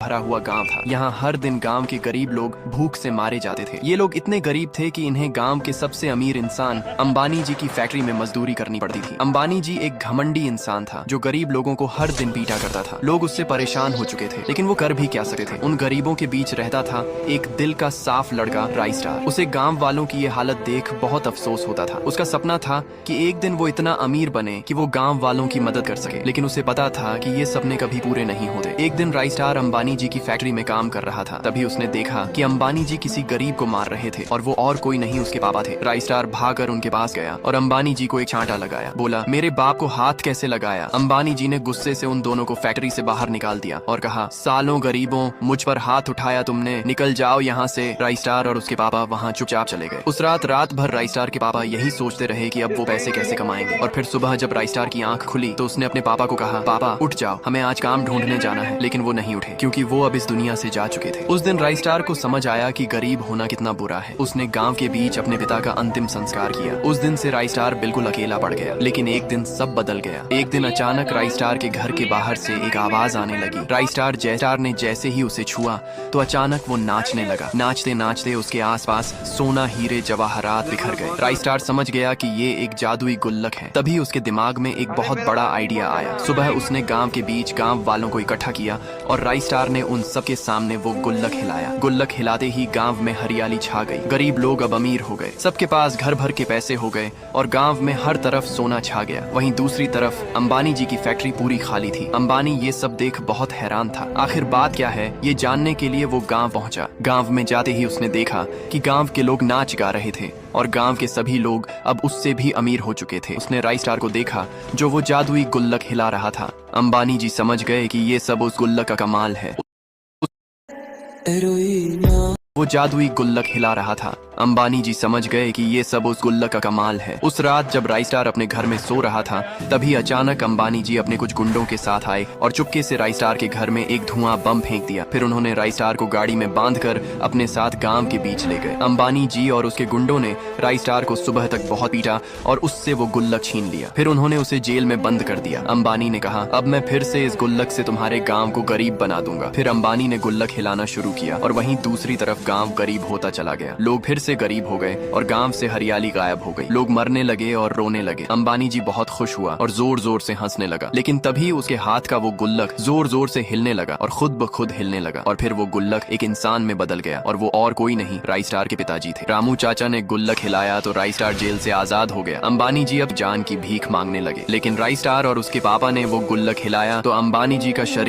भरा हुआ गांव था। यहाँ हर दिन गांव के गरीब लोग भूख से मारे जाते थे। ये लोग इतने गरीब थे कि इन्हें गांव के सबसे अमीर इंसान अंबानी जी की फैक्ट्री में मजदूरी करनी पड़ती थी। अंबानी जी एक घमंडी इंसान था जो गरीब लोगों को हर दिन पीटा करता था। लोग उससे परेशान हो चुके थे, लेकिन वो कर भी क्या सकते थे। उन गरीबों के बीच रहता था एक दिल का साफ लड़का राइस्टार। उसे गाँव वालों की ये हालत देख बहुत अफसोस होता था। उसका सपना था कि एक दिन वो इतना अमीर बने कि वो गाँव वालों की मदद कर सके, लेकिन उसे पता था कि ये सपने कभी पूरे नहीं होते। एक दिन राइस्टार अंबानी जी की फैक्ट्री में काम कर रहा था। तभी उसने देखा कि अंबानी जी किसी गरीब को मार रहे थे और वो और कोई नहीं उसके पापा थे। राइस्टार भागकर उनके पास गया और अंबानी जी को एक चांटा लगाया। बोला, मेरे बाप को हाथ कैसे लगाया। अंबानी जी ने गुस्से से उन दोनों को फैक्ट्री से बाहर निकाल दिया और कहा, सालों गरीबों, मुझ पर हाथ उठाया तुमने, निकल जाओ यहाँ से। राइस्टार और उसके पापा वहाँ चुपचाप चले गए। उस रात भर राइस्टार के पापा यही सोचते रहे कि अब वो पैसे कैसे कमाएंगे। और फिर सुबह जब राइस्टार की आंख खुली तो उसने अपने पापा को कहा, पापा उठ जाओ, हमें आज काम ढूंढने जाना है। लेकिन वो नहीं उठे क्योंकि वो अब इस दुनिया से जा चुके थे। उस दिन राइस्टार को समझ आया कि गरीब होना कितना बुरा है। उसने गांव के बीच अपने पिता का अंतिम संस्कार किया। उस दिन से राइस्टार बिल्कुल अकेला पड़ गया। लेकिन एक दिन सब बदल गया। एक दिन अचानक राइस्टार के घर के बाहर से एक आवाज आने लगी। राइस्टार ने जैसे ही उसे छुआ तो अचानक वो नाचने लगा। नाचते नाचते उसके आसपास सोना, हीरे, जवाहरात बिखर गए। राइस्टार समझ गया कि ये एक जादुई गुल्लक है। तभी उसके दिमाग में एक बहुत बड़ा आइडिया आया। सुबह उसने गांव के बीच गांव वालों को इकट्ठा किया और राइस्टार ने उन सबके सामने वो गुल्लक हिलाया। गुल्लक हिलाते ही गांव में हरियाली छा गई। गरीब लोग अब अमीर हो गए। सबके पास घर भर के पैसे हो गए और गांव में हर तरफ सोना छा गया। वहीं दूसरी तरफ अंबानी जी की फैक्ट्री पूरी खाली थी। अंबानी ये सब देख बहुत हैरान था। आखिर बात क्या है, ये जानने के लिए वो गांव पहुंचा। गांव में जाते ही उसने देखा कि गांव के लोग नाच गा रहे थे और गांव के सभी लोग अब उससे भी अमीर हो चुके थे। उसने राइस्टार को देखा जो वो जादुई गुल्लक हिला रहा था। अंबानी जी समझ गए कि ये सब उस गुल्लक का कमाल है। वो जादुई गुल्लक हिला रहा था। अंबानी जी समझ गए कि ये सब उस गुल्लक का कमाल है। उस रात जब राइस्टार अपने घर में सो रहा था तभी अचानक अंबानी जी अपने कुछ गुंडों के साथ आए और चुपके से राइस्टार के घर में एक धुआं बम फेंक दिया। फिर उन्होंने राइस्टार को गाड़ी में बांधकर अपने साथ गांव के बीच ले गए। अंबानी जी और उसके गुंडों ने राइस्टार को सुबह तक बहुत पीटा और उससे वो गुल्लक छीन लिया। फिर उन्होंने उसे जेल में बंद कर दिया। अंबानी ने कहा, अब मैं फिर से इस गुल्लक से तुम्हारे गाँव को गरीब बना दूंगा। फिर अंबानी ने गुल्लक हिलाना शुरू किया और वहीं दूसरी तरफ गाँव गरीब होता चला गया। लोग फिर से गरीब हो गए और गांव से हरियाली गायब हो गई। लोग मरने लगे और रोने लगे। अंबानी जी बहुत खुश हुआ और जोर जोर से हंसने लगा। लेकिन तभी उसके हाथ का वो गुल्लक जोर जोर से हिलने लगा और खुद ब खुद हिलने लगा और फिर वो गुल्लक एक इंसान में बदल गया और वो और कोई नहीं, राइस्टार के पिताजी थे। रामू चाचा ने गुल्लक हिलाया तो राइस्टार जेल से आजाद हो गया। अंबानी जी अब जान की भीख मांगने लगे। लेकिन राइस्टार और उसके पापा ने वो गुल्लक हिलाया तो अंबानी जी का शरीर